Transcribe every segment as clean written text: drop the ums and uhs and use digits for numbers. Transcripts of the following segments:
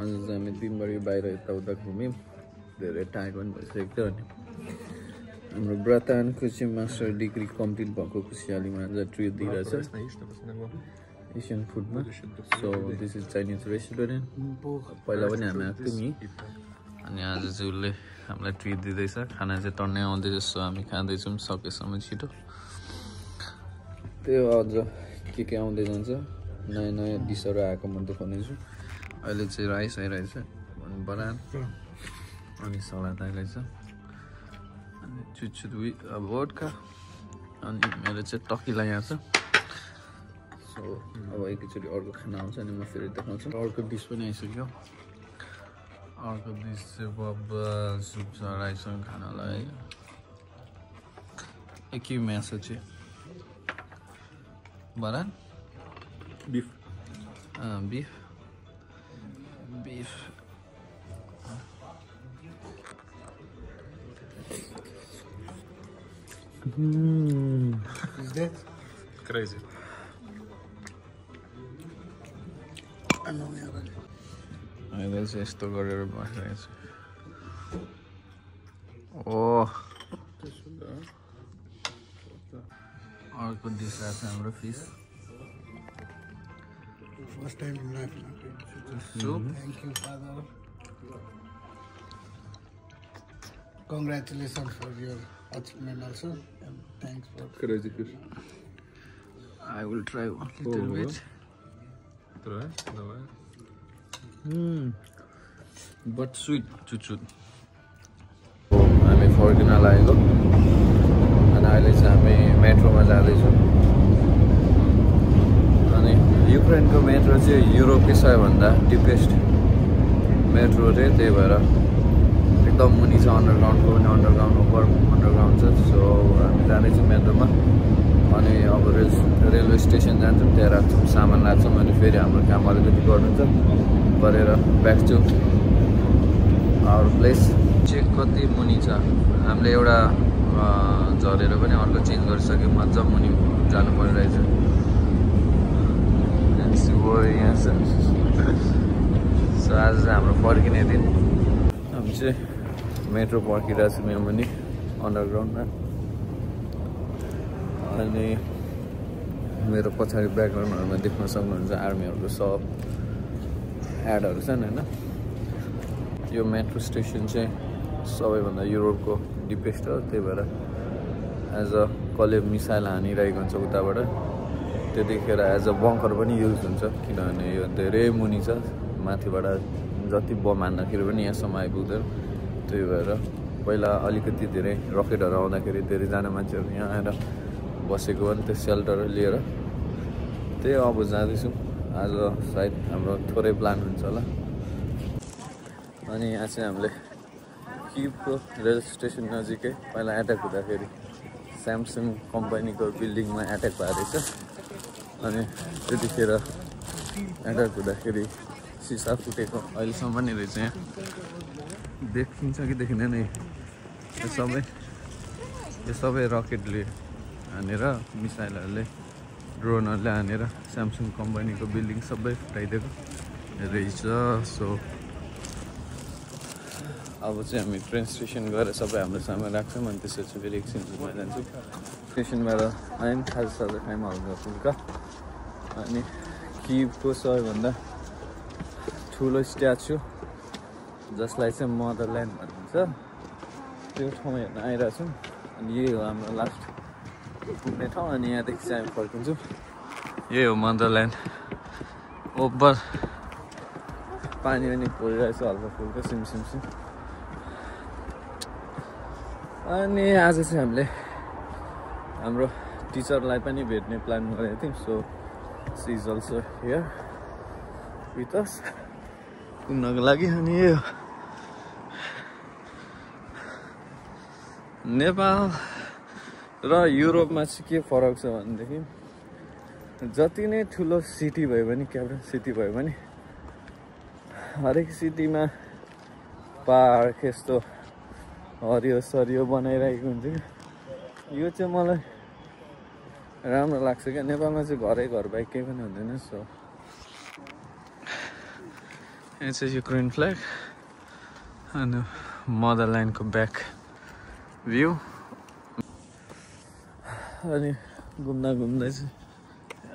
आज चाहिँ हामी दिनभरि बाहिर यताउता घुम्यौँ धेरै टायर्ड पनि भइसकेको थियो अनि हाम्रो ब्रतानको चाहिँ मास्टर डिग्री कम्प्लिट भएको खुसियालीमा आज ट्रिट दिइरहेछ एसियन फुडमा so this is Chinese restaurant पहिला पनि हामी आएको थियौँ नि अनि आज चाहिँ उसले हामीलाई ट्रिट दिँदैछ खाना चाहिँ टन्नै आउँदैछ सो हामी खाँदैछौँ सकेसम्म छिटो त्यो अझ के आउँदै जान्छ नयाँ नयाँ डिसहरू आएको म देखाउनेछु अहिले चाहिँ राइस आइरहेछ अनि बरान अनि सलाद आइरहेछ अनि छुटछुट भोडका अनि मेरो चाहिँ टकिला यहाँ छ सो अब एकैचोटि अर्को खाना आउँछ अनि म फेरि देखाउँछु अर्को डिस पनि आइसक्यो अर्को डिस चाहिँ बब्बा सुप छ राइससँग खानालाई एकै मासु चाहिँ बरान beef beef is that crazy अहिले चाहिँ यस्तो गरेर बसिरहेको छु ओ अर्को डिस आएको छ हाम्रो fees first time in life soup thank you father congratulations for your achievement also and thanks for crazy fish I will try a little bit try давай but sweet chut हामी फर्किन लागेको अनि अहिले चाहिँ हामी मेट्रोमा जाँदैछौँ अनि युक्रेनको मेट्रो चाहिँ युरोपकै सबैभन्दा डिपेस्ट मेट्रो रे त्यही भएर एकदम मुनि छ अन्डरग्राउन्डको पनि अन्डरग्राउन्ड ओभर अन्डरग्राउन्ड छ सो हामी जाँदैछौँ मेट्रोमा अनि अब रेलवे स्टेसन जान्छौँ त्यहाँ राख्छौँ सामान राख्छौँ अनि फेरि हाम्रो काम अलिकति गर्नु छ गरेर back to our place check कति मुनि छ हामीले एउटा झरेर पनि अर्को चेन्ज गरिसक्यौँ मजा मुनि जानु परिरहेछ सो आज चाहिँ हाम्रो फर्किने दिन हामी चाहिँ मेट्रो पर्खिरहेको छौँ यहाँ पनि अन्डरग्राउन्डमा अनि मेरो पछाडि ब्याकग्राउन्डहरूमा देख्न सक्नुहुन्छ आर्मीहरूको सब एडहरू छन् होइन यो मेट्रो स्टेसन चाहिँ सबैभन्दा युरोपको डिपेस्ट हो त्यही भएर एज अ कसले मिसाइल हानिरहेको हुन्छ उताबाट त्यतिखेर एज अ बङ्कर पनि युज हुन्छ किनभने यो धेरै मुनि छ माथिबाट जति बम हान्दाखेरि पनि यहाँसम्म आइपुग्दैन त्यही भएर पहिला अलिकति धेरै रकेटहरू आउँदाखेरि धेरैजना मान्छेहरू यहाँ आएर बसेको अनि त्यो सेल्टर लिएर त्यही अब जाँदैछौँ आज सायद हाम्रो थोरै प्लान हुन्छ होला अनि यहाँ चाहिँ हामीले किबको रेल स्टेसन नजिकै पहिला एट्याक हुँदाखेरि स्यामसङ कम्पनीको बिल्डिङमा एट्याक भएको रहेछ अनि त्यतिखेर एट्याक हुँदाखेरि सिसा फुटेको अहिलेसम्म नै रहेछ यहाँ देखिन्छ कि देखिँदैन यो सबै रकेटले हानेर मिसाइलहरूले ड्रोनहरूले हानेर स्यामसङ कम्पनीको बिल्डिङ सबै फुटाइदिएको रहेछ सो अब चाहिँ हामी ट्रेन स्टेसन गएर सबै हाम्रो सामान राख्छौँ अनि त्यसपछि फेरि एकछिन घुम्न जान्छौँ स्टेसनबाट आयौँ खाजासाजा खायौँ हल्का फुल्का अनि किबको सबैभन्दा ठुलो स्ट्याचु जसलाई चाहिँ मदरल्यान्ड भनिन्छ त्यो ठाउँ हेर्न आइरहेछौँ अनि यही हो हाम्रो लास्ट पुग्ने ठाउँ अनि यहाँदेखि चाहिँ हामी फर्किन्छौँ यही हो मदरल्यान्ड ओभर पानी पनि परिरहेछ हल्का फुल्का सिमसिम अनि आज चाहिँ हामीले हाम्रो टिचरलाई पनि भेट्ने प्लान गरेको थियौँ so she is also here with us घुम्नको लागि अनि यो नेपाल र युरोपमा चाहिँ के फरक छ भनेदेखि जति नै ठुलो सिटी भयो भने क्यापिटल सिटी भयो भने हरेक सिटीमा पार्क यस्तो हरियो सरियो बनाइरहेको हुन्छ यो चाहिँ मलाई राम्रो लाग्छ क्या नेपालमा चाहिँ घरै घर बाहेक केही पनि हुँदैन so It's a Ukraine flag and motherland ko back view. अनि घुम्दा घुम्दै चाहिँ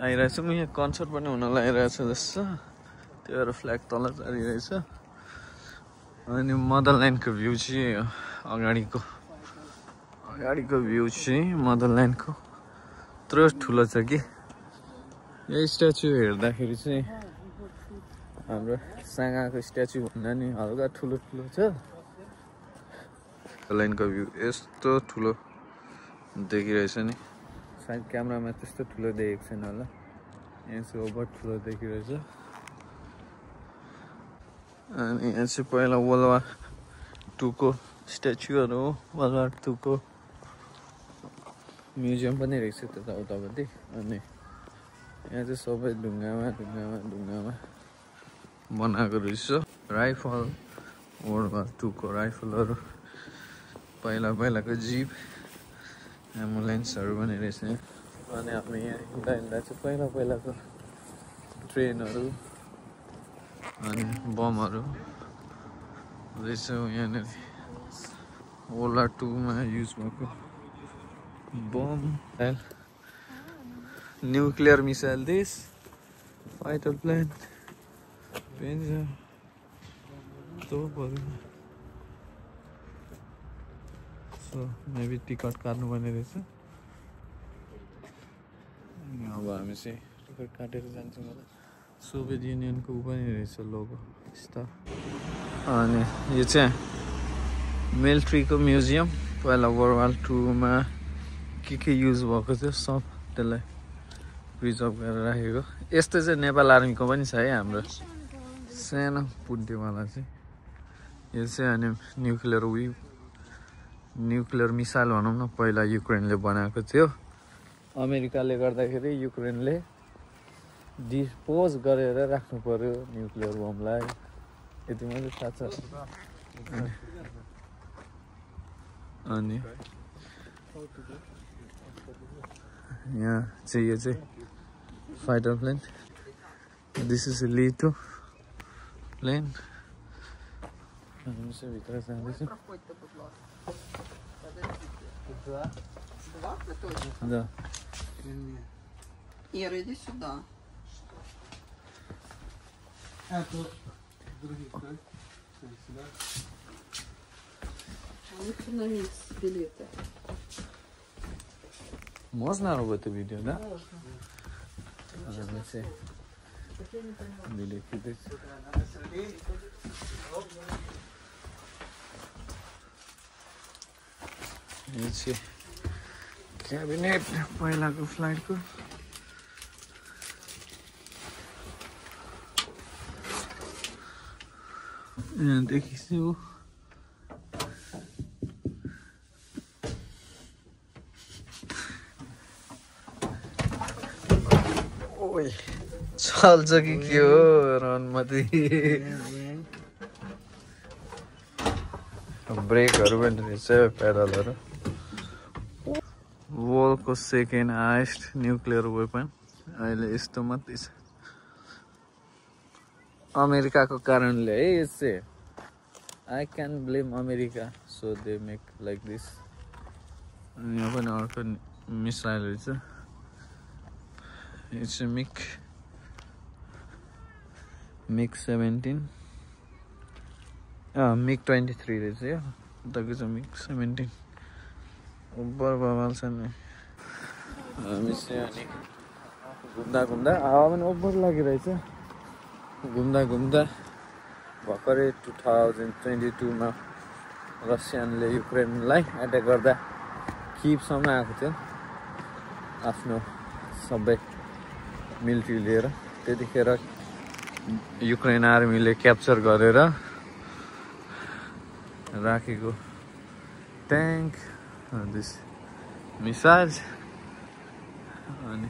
आइरहेछ म यहाँ कन्सर्ट पनि हुन लागिरहेछ जस्तो त्यो भएर फ्ल्याग तल चढिरहेछ अनि मदरल्यान्डको भ्यू चाहिँ अगाडिको भ्यू चाहिँ मदरल्यान्डको यत्रो ठुलो छ कि यो स्ट्याचु हेर्दाखेरि चाहिँ हाम्रो सागाको स्ट्याचु भन्दा नि हल्का ठुलो छ मदरल्यान्डको भ्यू यस्तो ठुलो देखिरहेछ नि सायद क्यामेरामा त्यस्तो ठुलो देखेको छैन होला यहाँ चाहिँ ओभर ठुलो देखिरहेछ अनि यहाँ चाहिँ पहिला वर्ल्ड वार 2 को स्ट्याचुहरू हो वर्ल्ड वार 2 को म्युजियम पनि रहेछ त्यता उतापट्टि अनि यहाँ चाहिँ सबै ढुङ्गामा बनाएको रहेछ राइफल वर्ल्ड वार 2 को राइफलहरू पहिलाको जीप एम्बुलेन्सहरू पनि रहेछ अनि हामी यहाँ हिँड्दा चाहिँ पहिलाको ट्रेनहरू अनि बमहरू रहेछ यहाँनिर वर्ल्ड वार 2 मा युज भएको bomb nuclear missile this fighter plane panzer तोपहरू सो मेबी टिकट काट्नुपर्ने रहेछ अब हामी चाहिँ टिकट काटेर जान्छौँ होला सोभियत युनियनको पनि रहेछ लोगो स्टार अनि यो चाहिँ मिलिट्रीको म्युजियम पहिला वर्ल्ड वार 2 मा के युज भएको थियो सब त्यसलाई प्रिजर्भ गरेर राखेको यस्तो चाहिँ नेपाल आर्मीको पनि छ है हाम्रो सानो पुड्डेवाला चाहिँ यो चाहिँ अनि न्युक्लियर मिसाइल भनौँ न पहिला युक्रेनले बनाएको थियो अमेरिकाले गर्दाखेरि युक्रेनले डिस्पोज गरेर राख्नु पर्यो न्युक्लियर बमलाई यति मात्रै थाहा छ अनि यहाँ चाहिँ यो चाहिँ fighter plane this is little plane हामी चाहिँ भित्र जाँदैछौँ Да. Ира, иди сюда. Лучше на микс билеты. Можно в это видео, да? Можно. Билеты дать. यो चाहिँ क्याबिनेट पहिलाको फ्लाइटको यहाँदेखि चाहिँ हो ओइ चल्छ कि के हो रन मात्रै ब्रेकहरू पनि रहेछ पेडलहरू वर्ल्डको सेकेन्ड हाइएस्ट न्युक्लियर वेपन अहिले यस्तो मात्रै छ अमेरिकाको कारणले है यो चाहिँ I can blame America so they make like this यहाँ पनि अर्को मिसाइल रहेछ यो चाहिँ मिग 17 मिग 23 रहेछ यो उताको चाहिँ मिग 17 उब्बर बवाल छ नि हामी चाहिँ अनि घुम्दा हावा पनि ओभर लागिरहेछ घुम्दा भर्खरै 2022 मा रसियानले युक्रेनलाई एट्याक गर्दा किभसम्म आएको थियो आफ्नो सबै मिलिट्री लिएर त्यतिखेर युक्रेन आर्मीले क्याप्चर गरेर राखेको ट्याङ्क दिस मिसाइल अनि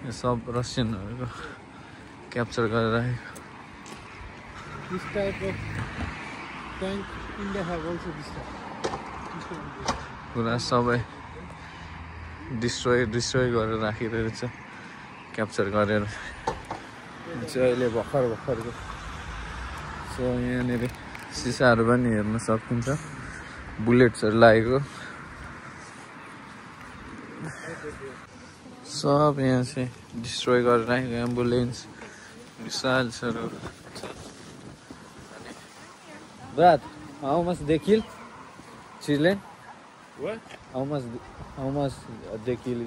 यो सब रसियनहरूको क्याप्चर गरेर राखेको This type of tank India have also this type. पुरा सबै डिस्ट्रोय गरेर राखिरहेको छ क्याप्चर गरेर चाहिँ अहिले भर्खरको सो यहाँनिर सिसाहरू पनि हेर्न सकिन्छ बुलेट्सहरू लागेको सब यहाँ चाहिँ डिस्ट्रोय गरेर राखेको ambulance मिसाइल्सहरू Brad, how much they kill? Children? What? How much they kill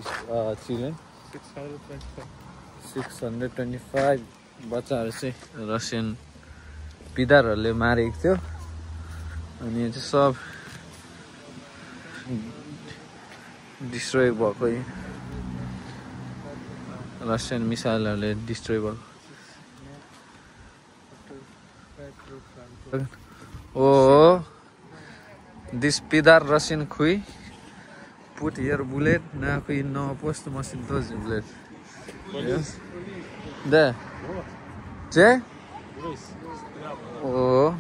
children? 625. 625 बच्चाहरू चाहिँ रसियन पिदारहरूले मारेको थियो अनि यो चाहिँ सब डिस्ट्रोय भएको रसियन मिसाइलहरूले डिस्ट्रोय भएको Oh, this Pidar Russian Kui put here bullet. Now we no post machine those bullet. Yes. There. Che? Oh.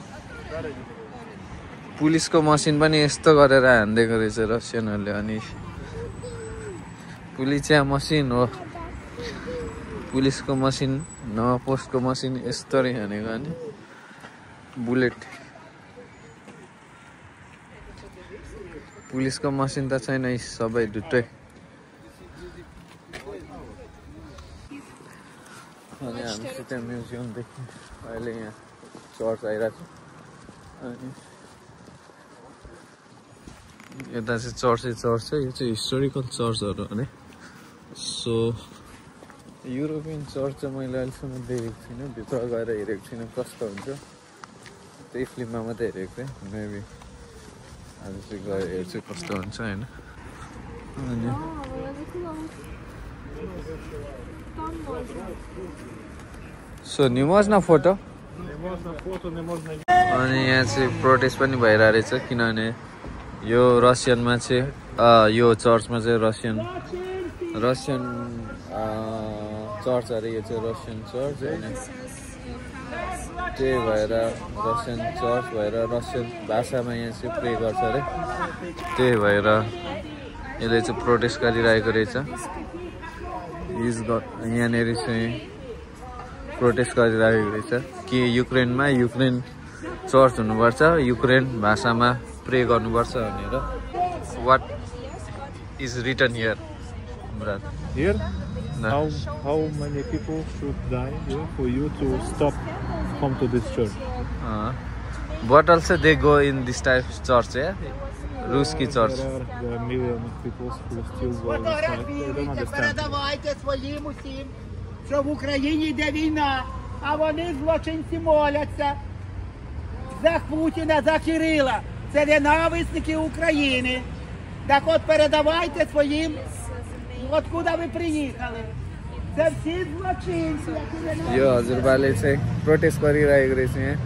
पुलिसको मसिन पनि यस्तो गरेर हान्दिएको रहेछ रसियनहरूले अनि पुलिसिया मसिन हो पुलिसको मसिन न पोस्टको मसिन यस्तरी हानेको अनि बुलेट पुलिसको मसिन त छैन सबै ढुट्टै अनि हामी चाहिँ म्युजियमदेखि अहिले यहाँ चर्च आइरहेको छ अनि यता चाहिँ चर्च छ यो चाहिँ हिस्टोरिकल चर्चहरू हो नि सो युरोपियन चर्च चाहिँ मैले अहिलेसम्म देखेको छुइनँ भित्र गएर हेरेको छुइनँ कस्तो हुन्छ त्यही फिल्ममा मात्रै हेरेको थिएँ मेबी आज चाहिँ गएर हेर्छु कस्तो हुन्छ होइन अनि सो nie można फोटो अनि यहाँ चाहिँ प्रोटेस्ट पनि भइरहेको रहेछ किनभने यो रसियनमा चाहिँ यो चर्चमा चाहिँ रसियन चर्च अरे यो चाहिँ रसियन चर्च होइन त्यही भएर रसियन चर्च भएर रसियन भाषामा यहाँ चाहिँ प्रे गर्छ अरे त्यही भएर यसले चाहिँ प्रोटेस्ट गरिरहेको रहेछ यहाँनिर चाहिँ प्रोटेस्ट गरिरहेको रहेछ कि युक्रेनमा युक्रेन चर्च हुनुपर्छ युक्रेन भाषामा प्रे गर्नुपर्छ भनेर what is written here Here? How many people should die here for you to stop come to this church? But also they go in this type of church, yeah? Ruski church. There are millions of people who still go inside. They don't understand. Передавайте своїм усім, що в Україні йде війна, а вони злочинці моляться за Путіна, за Кирила. Це ненависники України. Так от передавайте своїм, откуда ви приїхали. Це всі злочинці, які यो हजुरबाले चाहिँ protest गरिरहेको रहेछ यहाँ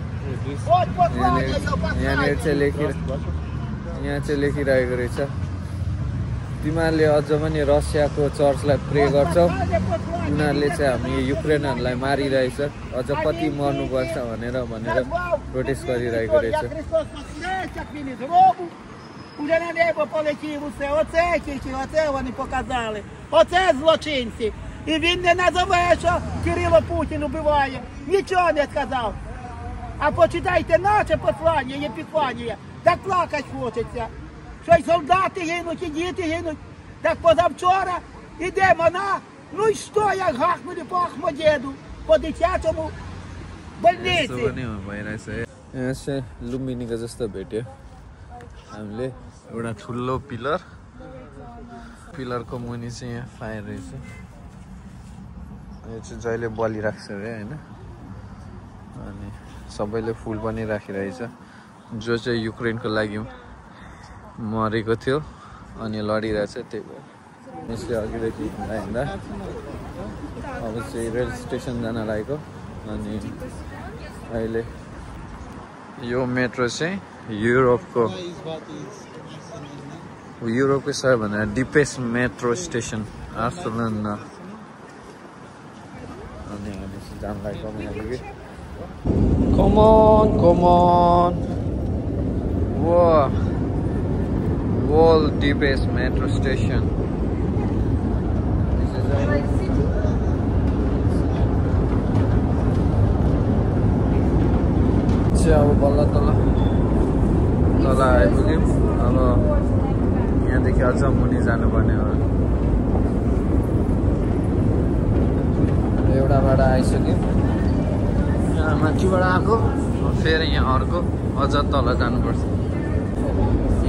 От послання його यहाँनिर चाहिँ यहाँ चाहिँ लेखिरहेको रहेछ तिमीहरूले अझ पनि रसियाको चर्चलाई प्रे गर्छौ उनीहरूले चाहिँ हामी युक्रेनहरूलाई मारिरहेछ अझ कति मर्नुपर्छ भनेर प्रोटेस्ट गरिरहेको रहेछ Як Христос воскрес, як він із гробу, уже на небо полетів усе. Оце тільки, оце вони показали. Оце злочинці. І він не назове, що Кирило Путін убиває. Нічого не сказав. А почитайте наше послання, Єпіфанія. Так плакать хочеться. Що й солдати гинуть, і діти гинуть. Так позавчора іде вона, ну і що, як гахнули по Ахмадєду, по дитячому больниці. यहाँ चाहिँ लुम्बिनीको जस्तो भेट्यो हामीले एउटा ठुलो पिलरको मुनि चाहिँ यहाँ फायर रहेछ यो चाहिँ जहिले बलि राख्छ अरे होइन अनि सबैले फुल पनि राखिरहेछ जो चाहिँ युक्रेनको लागि मरेको थियो अनि लडिरहेछ त्यही भएर यसले अघिदेखि हिँड्दा अब चाहिँ रेल स्टेसन जान लागेको अनि अहिले यो मेट्रो चाहिँ युरोपको सबैभन्दा डिपेस्ट मेट्रो स्टेसन आर्सलन अनि हामी चाहिँ जान लागेको यहाँदेखि Come on. Wow. World deepest metro station. This is चाहिँ अब बल्ल तल आइपुग्यौँ। अब यहाँदेखि अझ मुनि जानुपर्ने हो। एउटा बाटो आइसक्यो, यहाँ माथिबाट आएको, फेरि यहाँ अर्को अझ तल जानुपर्छ।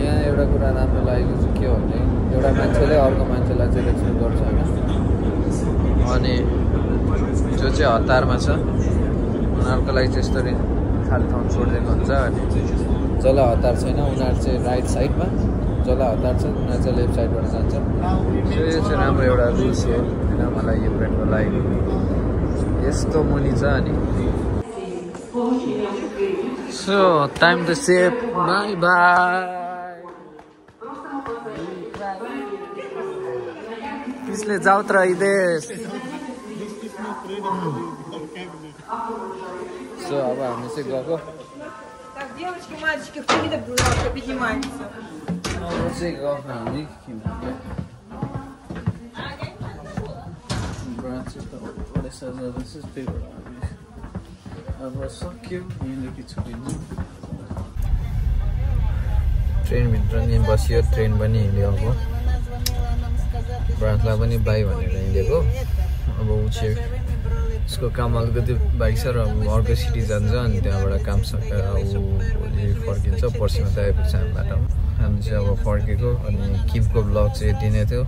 यहाँ एउटा कुरा राम्रो लागेको चाहिँ के हो भने एउटा मान्छेले अर्को मान्छेलाई चाहिँ रेस्पेक्ट गर्छ होइन। अनि जो चाहिँ हतारमा छ उनीहरूको लागि चाहिँ यस्तरी खाली ठाउँ छोडिदिएको हुन्छ। अनि जसलाई हतार छैन उनीहरू चाहिँ राइट साइडमा, जसलाई हतार छ उनीहरू चाहिँ लेफ्ट साइडबाट जान्छ। सो यो चाहिँ राम्रो एउटा रुल्स हो होइन मलाई युक्रेनको लागि। यस्तो मुनि छ अनि so time to save bye bye. पिछले जाऊ त रहिदेश। सो अब हामी चाहिँ गएको। Девочки, мальчики, кто не добрался, поднимайтесь. अब चाहिँ गएको हामी किनभने This is paper. अब सक्यो यहीँदेखि छुट्टिन्छ। ट्रेनभित्र नि बसियो, ट्रेन पनि हिँड्यो। अब ब्रान्चलाई पनि बाई भनेर हिँडेको। अब ऊ चाहिँ उसको काम अलिकति बाइक छ र अर्को सिटी जान्छ अनि त्यहाँबाट काम सकेर ऊ भोलि फर्किन्छ। पर्सि मात्रै आइपुग्छ हामी बाटोमा। हामी चाहिँ अब फर्केको। अनि किपको ब्लग चाहिँ यति नै थियो।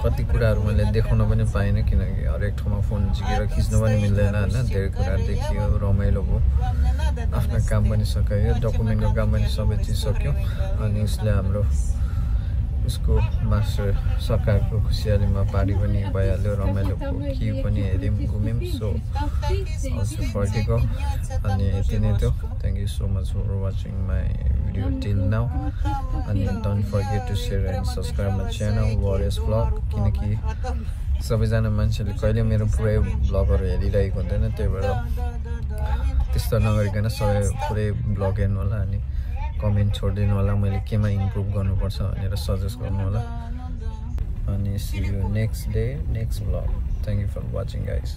कति कुराहरू मैले देखाउन पनि पाइनँ किनकि हरेक ठाउँमा फोन झिकेर खिच्नु पनि मिल्दैन होइन। धेरै कुराहरू देखियो, रमाइलो भयो, आफ्नो काम पनि सकायो, डकुमेन्टको काम पनि सबै चिज सक्यो। अनि उसले हाम्रो उसको मास्टर सकाएको खुसियालीमा पार्टी पनि भइहाल्यो, रमाइलो भयो, कि पनि हेऱ्यौँ, घुम्यौँ। सो चाहिँ फर्केको अनि यति नै थियो। Thank you so much for watching my video till now. अनि don't forget to share and subscribe my channel warriors vlog. किनकि सबैजना मान्छेले कहिले मेरो पुरै भ्लगहरू हेरिरहेको हुँदैन, त्यही भएर त्यस्तो नगरिकन सबै पुरै भ्लग हेर्नु होला। अनि कमेन्ट छोडिदिनु होला मैले केमा इम्प्रुभ गर्नुपर्छ भनेर सजेस्ट गर्नु होला। अनि see you next day next vlog. Thank you for watching guys.